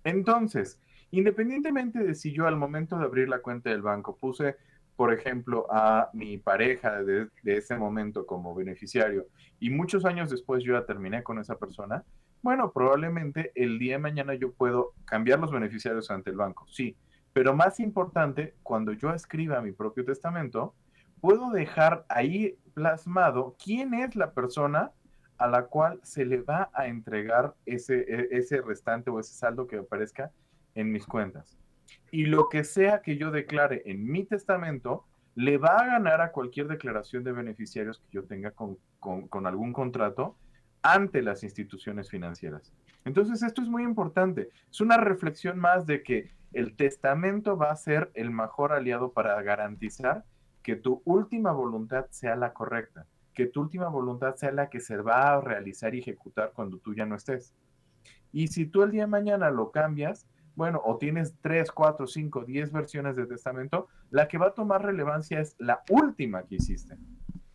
Entonces, independientemente de si yo al momento de abrir la cuenta del banco puse, por ejemplo, a mi pareja de ese momento como beneficiario y muchos años después yo ya terminé con esa persona, bueno, probablemente el día de mañana yo puedo cambiar los beneficiarios ante el banco, sí, pero más importante, cuando yo escriba mi propio testamento, puedo dejar ahí plasmado quién es la persona a la cual se le va a entregar ese restante o ese saldo que aparezca en mis cuentas. Y lo que sea que yo declare en mi testamento, le va a ganar a cualquier declaración de beneficiarios que yo tenga con algún contrato ante las instituciones financieras. Entonces, esto es muy importante. Es una reflexión más de que el testamento va a ser el mejor aliado para garantizar que tu última voluntad sea la correcta, que tu última voluntad sea la que se va a realizar y ejecutar cuando tú ya no estés. Y si tú el día de mañana lo cambias, bueno, o tienes 3, 4, 5, 10 versiones de testamento, la que va a tomar relevancia es la última que hiciste.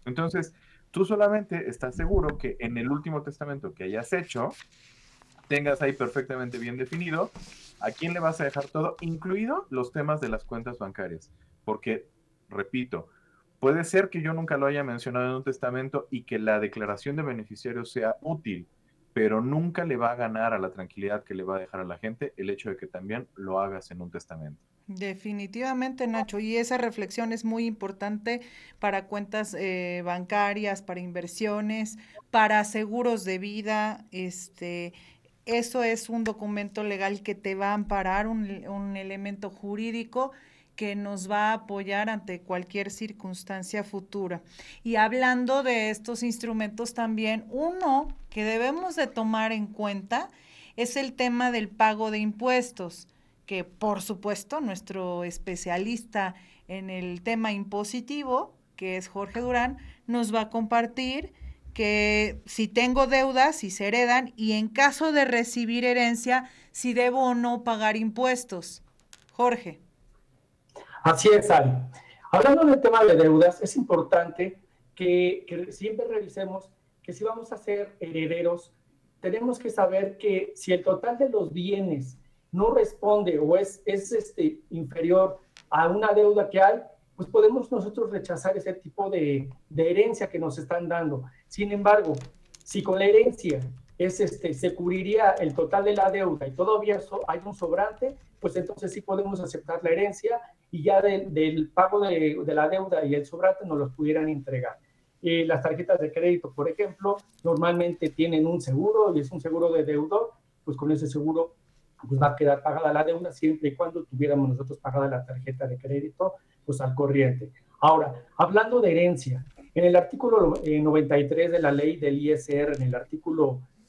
Entonces, tú solamente estás seguro que en el último testamento que hayas hecho, tengas ahí perfectamente bien definido a quién le vas a dejar todo, incluido los temas de las cuentas bancarias. Porque, repito, puede ser que yo nunca lo haya mencionado en un testamento y que la declaración de beneficiario sea útil, pero nunca le va a ganar a la tranquilidad que le va a dejar a la gente el hecho de que también lo hagas en un testamento. Definitivamente, Nacho, y esa reflexión es muy importante para cuentas bancarias, para inversiones, para seguros de vida. Eso es un documento legal que te va a amparar, un elemento jurídico que nos va a apoyar ante cualquier circunstancia futura. Y hablando de estos instrumentos también, uno que debemos de tomar en cuenta es el tema del pago de impuestos, que por supuesto nuestro especialista en el tema impositivo, que es Jorge Durán, nos va a compartir que si tengo deudas, si se heredan, y en caso de recibir herencia, si debo o no pagar impuestos. Jorge. Así es, Ari. Hablando del tema de deudas, es importante que siempre revisemos que si vamos a ser herederos, tenemos que saber que si el total de los bienes no responde o es inferior a una deuda que hay, pues podemos nosotros rechazar ese tipo de herencia que nos están dando. Sin embargo, si con la herencia se cubriría el total de la deuda y todavía hay un sobrante, pues entonces sí podemos aceptar la herencia y ya del pago de la deuda y el sobrante nos los pudieran entregar. Las tarjetas de crédito, por ejemplo, normalmente tienen un seguro y es un seguro de deudor, pues con ese seguro pues va a quedar pagada la deuda siempre y cuando tuviéramos nosotros pagada la tarjeta de crédito pues al corriente. Ahora, hablando de herencia, en el artículo 93 de la ley del ISR,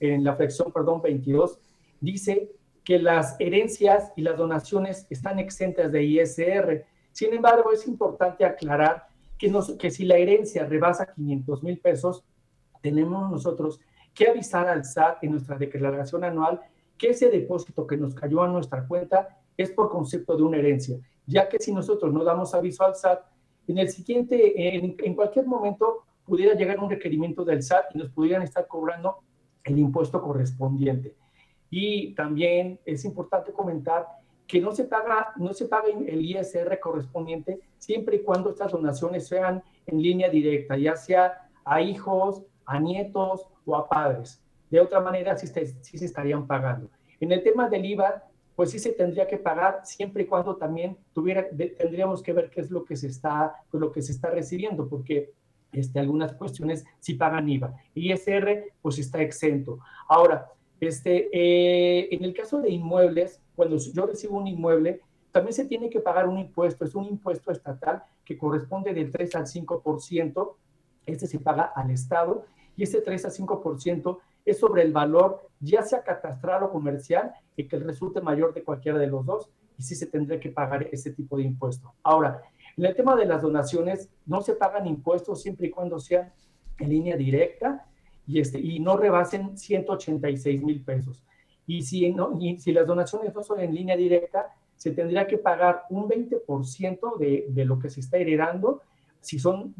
en la fracción 22, dice que las herencias y las donaciones están exentas de ISR. Sin embargo, es importante aclarar que si la herencia rebasa 500,000 pesos, tenemos nosotros que avisar al SAT en nuestra declaración anual que ese depósito que nos cayó a nuestra cuenta es por concepto de una herencia, ya que si nosotros no damos aviso al SAT, en cualquier momento pudiera llegar un requerimiento del SAT y nos pudieran estar cobrando el impuesto correspondiente. Y también es importante comentar que no se paga el ISR correspondiente siempre y cuando estas donaciones sean en línea directa, ya sea a hijos, a nietos o a padres. De otra manera, sí se estarían pagando. En el tema del IVA, pues sí se tendría que pagar siempre y cuando también tendríamos que ver qué es lo que se está recibiendo, porque algunas cuestiones sí pagan IVA. ISR, pues está exento. Ahora, en el caso de inmuebles, cuando yo recibo un inmueble, también se tiene que pagar un impuesto. Es un impuesto estatal que corresponde del 3 al 5%. Se paga al Estado y ese 3 a 5% es sobre el valor, ya sea catastral o comercial, y que resulte mayor de cualquiera de los dos, y sí se tendría que pagar ese tipo de impuesto. Ahora, en el tema de las donaciones, no se pagan impuestos siempre y cuando sean en línea directa y no rebasen 186,000 pesos. Y si las donaciones no son en línea directa, se tendría que pagar un 20% de lo que se está heredando si son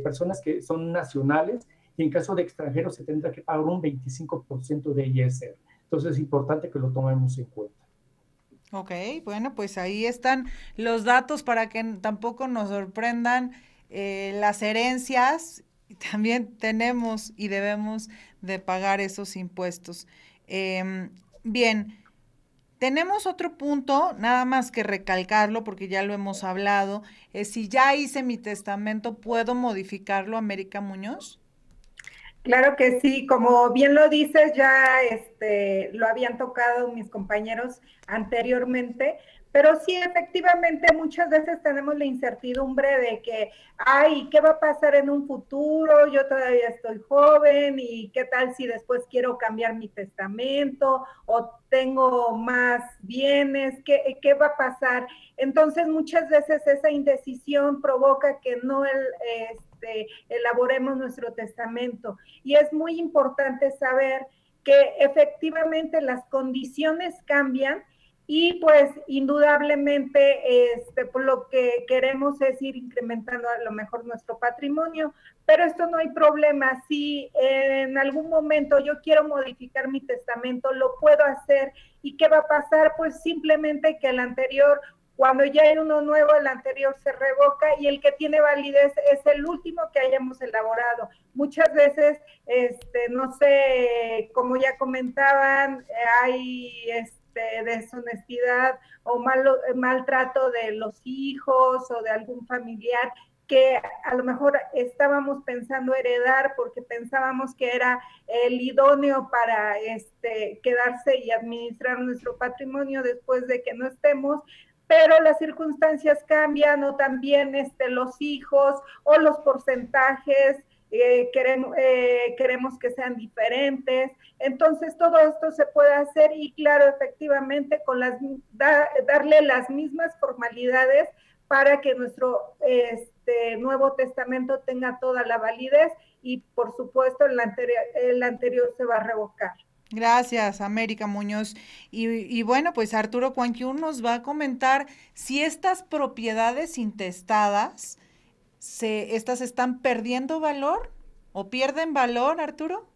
personas que son nacionales, y en caso de extranjeros se tendrá que pagar un 25% de ISR. Entonces es importante que lo tomemos en cuenta. Ok, bueno, pues ahí están los datos para que tampoco nos sorprendan las herencias. También tenemos y debemos de pagar esos impuestos. Bien, tenemos otro punto, nada más que recalcarlo porque ya lo hemos hablado. Si ya hice mi testamento, ¿puedo modificarlo, América Muñoz? Claro que sí, como bien lo dices, ya lo habían tocado mis compañeros anteriormente, pero sí, efectivamente, muchas veces tenemos la incertidumbre de que, ay, ¿qué va a pasar en un futuro? Yo todavía estoy joven y qué tal si después quiero cambiar mi testamento o tengo más bienes, ¿qué va a pasar? Entonces, muchas veces esa indecisión provoca que no elaboremos nuestro testamento. Y es muy importante saber que efectivamente las condiciones cambian y pues indudablemente pues lo que queremos es ir incrementando a lo mejor nuestro patrimonio, pero esto no hay problema. Si en algún momento yo quiero modificar mi testamento, lo puedo hacer. ¿Y qué va a pasar? Pues simplemente que el anterior, cuando ya hay uno nuevo, el anterior se revoca y el que tiene validez es el último que hayamos elaborado. Muchas veces, no sé, como ya comentaban, hay deshonestidad o maltrato de los hijos o de algún familiar que a lo mejor estábamos pensando heredar porque pensábamos que era el idóneo para quedarse y administrar nuestro patrimonio después de que no estemos, pero las circunstancias cambian o también los hijos o los porcentajes queremos que sean diferentes. Entonces todo esto se puede hacer y claro, efectivamente darle las mismas formalidades para que nuestro Nuevo Testamento tenga toda la validez y por supuesto el anterior se va a revocar. Gracias, América Muñoz. Y bueno, pues Arturo Cuanquiún nos va a comentar si estas propiedades intestadas, estas están perdiendo valor o pierden valor, Arturo.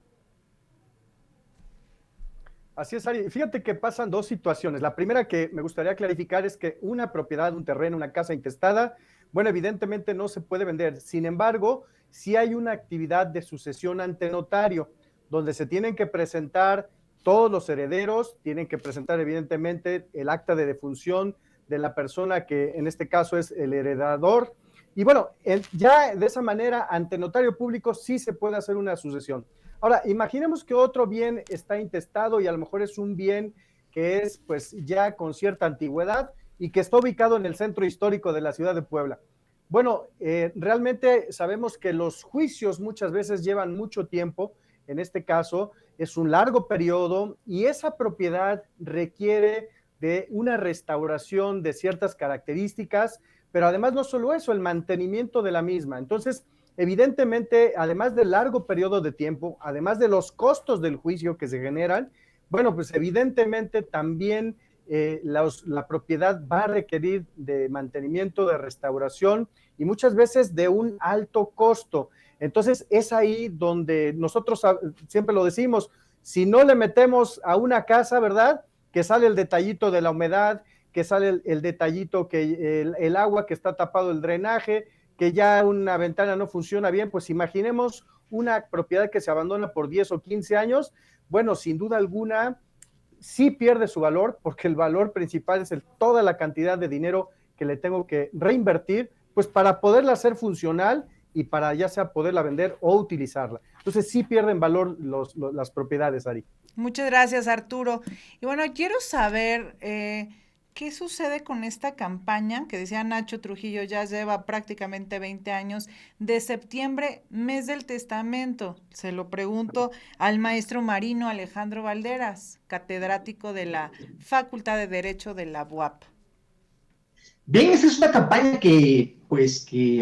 Así es, Ari. Fíjate que pasan dos situaciones. La primera que me gustaría clarificar es que una propiedad, un terreno, una casa intestada, bueno, evidentemente no se puede vender. Sin embargo, sí hay una actividad de sucesión ante notario, donde se tienen que presentar todos los herederos, tienen que presentar evidentemente el acta de defunción de la persona que en este caso es el heredador. Y bueno, ya de esa manera, ante notario público sí se puede hacer una sucesión. Ahora, imaginemos que otro bien está intestado y a lo mejor es un bien que es pues ya con cierta antigüedad y que está ubicado en el centro histórico de la ciudad de Puebla. Bueno, realmente sabemos que los juicios muchas veces llevan mucho tiempo, en este caso es un largo periodo y esa propiedad requiere de una restauración de ciertas características, pero además no solo eso, el mantenimiento de la misma. Entonces, evidentemente, además del largo periodo de tiempo, además de los costos del juicio que se generan, bueno, pues evidentemente también la propiedad va a requerir de mantenimiento, de restauración y muchas veces de un alto costo. Entonces es ahí donde nosotros siempre lo decimos, si no le metemos a una casa, ¿verdad? Que sale el detallito de la humedad, que sale el detallito que el agua que está tapado el drenaje, que ya una ventana no funciona bien, pues imaginemos una propiedad que se abandona por 10 o 15 años, bueno, sin duda alguna sí pierde su valor, porque el valor principal es toda la cantidad de dinero que le tengo que reinvertir, pues para poderla hacer funcional y para ya sea poderla vender o utilizarla. Entonces sí pierden valor las propiedades, Ari. Muchas gracias, Arturo. Y bueno, quiero saber, ¿qué sucede con esta campaña que decía Nacho Trujillo ya lleva prácticamente 20 años, de septiembre, mes del testamento? Se lo pregunto al maestro marino Alejandro Valderas, catedrático de la Facultad de Derecho de la UAP. Bien, esta es una campaña que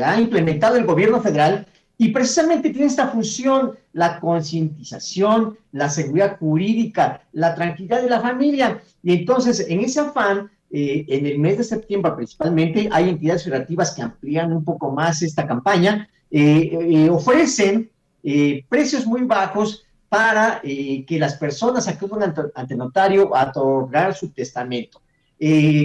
ha implementado el gobierno federal y precisamente tiene esta función, la concientización, la seguridad jurídica, la tranquilidad de la familia. Y entonces, en ese afán, en el mes de septiembre principalmente, hay entidades federativas que amplían un poco más esta campaña, ofrecen precios muy bajos para que las personas acudan ante notario a otorgar su testamento.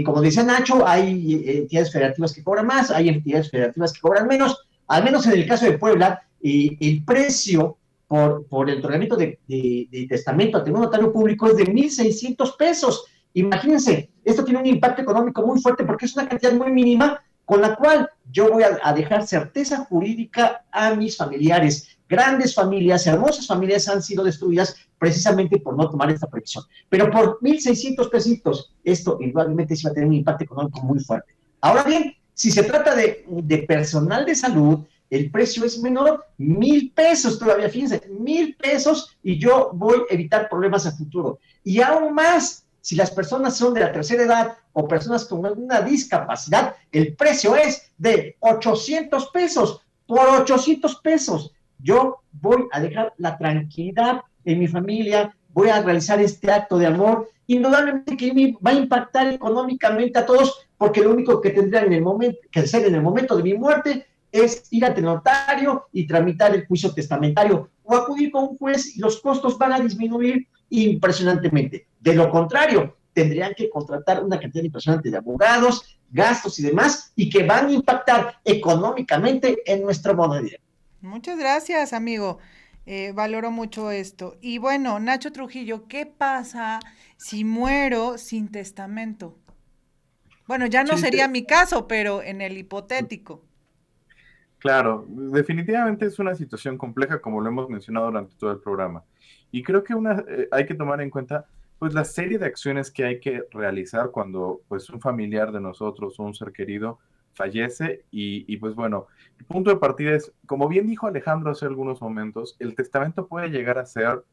Como decía Nacho, hay entidades federativas que cobran más, hay entidades federativas que cobran menos. Al menos en el caso de Puebla, el precio por el otorgamiento de testamento ante un notario público es de 1,600 pesos. Imagínense, esto tiene un impacto económico muy fuerte porque es una cantidad muy mínima con la cual yo voy a dejar certeza jurídica a mis familiares. Grandes familias, hermosas familias han sido destruidas precisamente por no tomar esta previsión. Pero por 1,600 pesitos, esto indudablemente sí va a tener un impacto económico muy fuerte. Ahora bien, si se trata de personal de salud, el precio es menor, 1,000 pesos todavía, fíjense, 1,000 pesos y yo voy a evitar problemas a futuro. Y aún más, si las personas son de la tercera edad o personas con alguna discapacidad, el precio es de 800 pesos. Por 800 pesos, yo voy a dejar la tranquilidad en mi familia, voy a realizar este acto de amor, indudablemente que me va a impactar económicamente a todos, porque lo único que tendrán que hacer en el momento de mi muerte es ir ante el notario y tramitar el juicio testamentario o acudir con un juez y los costos van a disminuir impresionantemente. De lo contrario, tendrían que contratar una cantidad impresionante de abogados, gastos y demás, y que van a impactar económicamente en nuestro modo de vida. Muchas gracias, amigo. Valoro mucho esto. Y bueno, Nacho Trujillo, ¿qué pasa si muero sin testamento? Bueno, ya no Sí, sería mi caso, pero en el hipotético. claro, definitivamente es una situación compleja, como lo hemos mencionado durante todo el programa. Y creo que hay que tomar en cuenta pues la serie de acciones que hay que realizar cuando pues un familiar de nosotros o un ser querido fallece y pues bueno, el punto de partida es, como bien dijo Alejandro hace algunos momentos, el testamento puede llegar a ser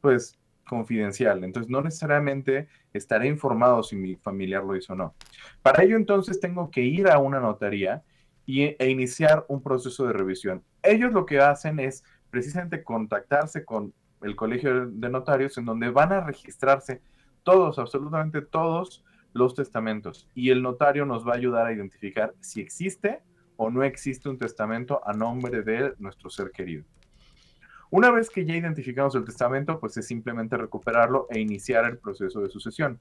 pues confidencial, entonces no necesariamente estaré informado si mi familiar lo hizo o no. Para ello entonces tengo que ir a una notaría e iniciar un proceso de revisión. Ellos lo que hacen es precisamente contactarse con el colegio de notarios en donde van a registrarse todos, absolutamente todos los testamentos y el notario nos va a ayudar a identificar si existe o no existe un testamento a nombre de nuestro ser querido. Una vez que ya identificamos el testamento, pues es simplemente recuperarlo e iniciar el proceso de sucesión.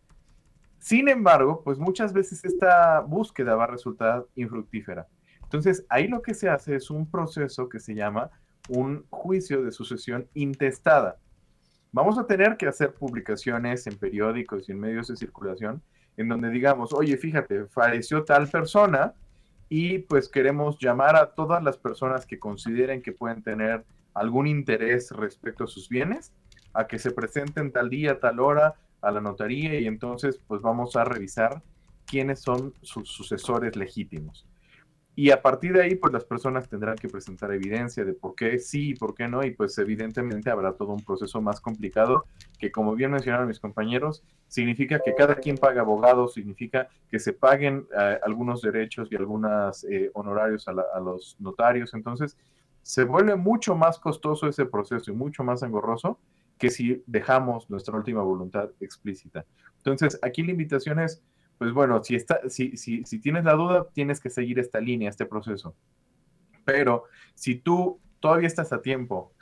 Sin embargo, pues muchas veces esta búsqueda va a resultar infructífera. Entonces, ahí lo que se hace es un proceso que se llama un juicio de sucesión intestada. Vamos a tener que hacer publicaciones en periódicos y en medios de circulación en donde digamos, oye, fíjate, falleció tal persona y pues queremos llamar a todas las personas que consideren que pueden tener algún interés respecto a sus bienes a que se presenten tal día, tal hora a la notaría y entonces pues vamos a revisar quiénes son sus sucesores legítimos. Y a partir de ahí, pues las personas tendrán que presentar evidencia de por qué sí y por qué no, y pues evidentemente habrá todo un proceso más complicado que, como bien mencionaron mis compañeros, significa que cada quien paga abogados, significa que se paguen algunos derechos y algunos honorarios a los notarios, entonces se vuelve mucho más costoso ese proceso y mucho más engorroso que si dejamos nuestra última voluntad explícita. Entonces, aquí la invitación es pues bueno, si tienes la duda, tienes que seguir esta línea, este proceso. Pero si tú todavía estás a tiempo,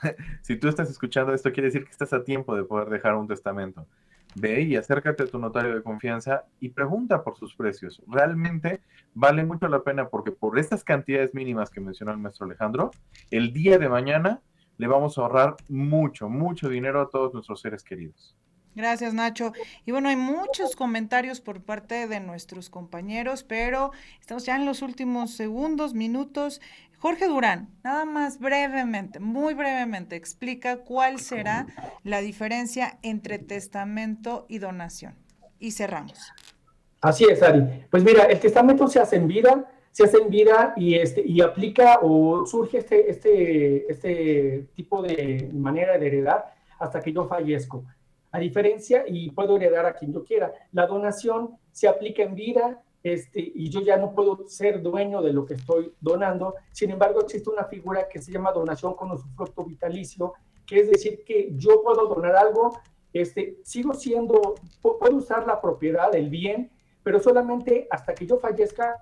si tú estás escuchando esto, quiere decir que estás a tiempo de poder dejar un testamento. Ve y acércate a tu notario de confianza y pregunta por sus precios. Realmente vale mucho la pena porque por estas cantidades mínimas que mencionó el maestro Alejandro, el día de mañana le vamos a ahorrar mucho, mucho dinero a todos nuestros seres queridos. Gracias, Nacho. Y bueno, hay muchos comentarios por parte de nuestros compañeros, pero estamos ya en los últimos segundos, minutos. Jorge Durán, nada más brevemente, muy brevemente, explica cuál será la diferencia entre testamento y donación. Y cerramos. Así es, Ari. Pues mira, el testamento se hace en vida y aplica o surge este tipo de manera de heredar hasta que yo fallezco. A diferencia, y puedo heredar a quien yo quiera, la donación se aplica en vida y yo ya no puedo ser dueño de lo que estoy donando. Sin embargo, existe una figura que se llama donación con usufructo vitalicio, que es decir que yo puedo donar algo, puedo usar la propiedad, el bien, pero solamente hasta que yo fallezca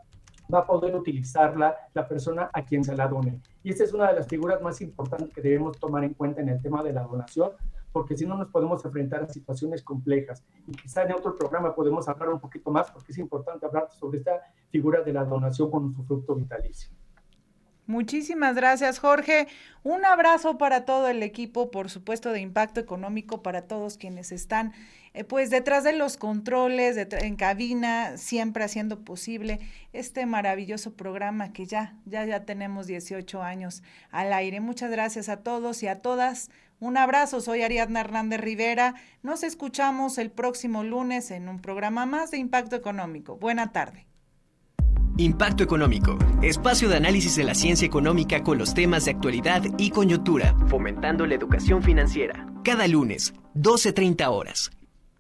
va a poder utilizarla la persona a quien se la done. Y esta es una de las figuras más importantes que debemos tomar en cuenta en el tema de la donación, porque si no nos podemos enfrentar a situaciones complejas. Y quizá en otro programa podemos hablar un poquito más, porque es importante hablar sobre esta figura de la donación con usufructo vitalicio. Muchísimas gracias, Jorge. Un abrazo para todo el equipo, por supuesto, de Impacto Económico, para todos quienes están pues detrás de los controles, en cabina, siempre haciendo posible este maravilloso programa que ya tenemos 18 años al aire. Muchas gracias a todos y a todas. Un abrazo, soy Ariadna Hernández Rivera. Nos escuchamos el próximo lunes en un programa más de Impacto Económico. Buena tarde. Impacto Económico, espacio de análisis de la ciencia económica con los temas de actualidad y coyuntura, fomentando la educación financiera. Cada lunes, 12:30 horas.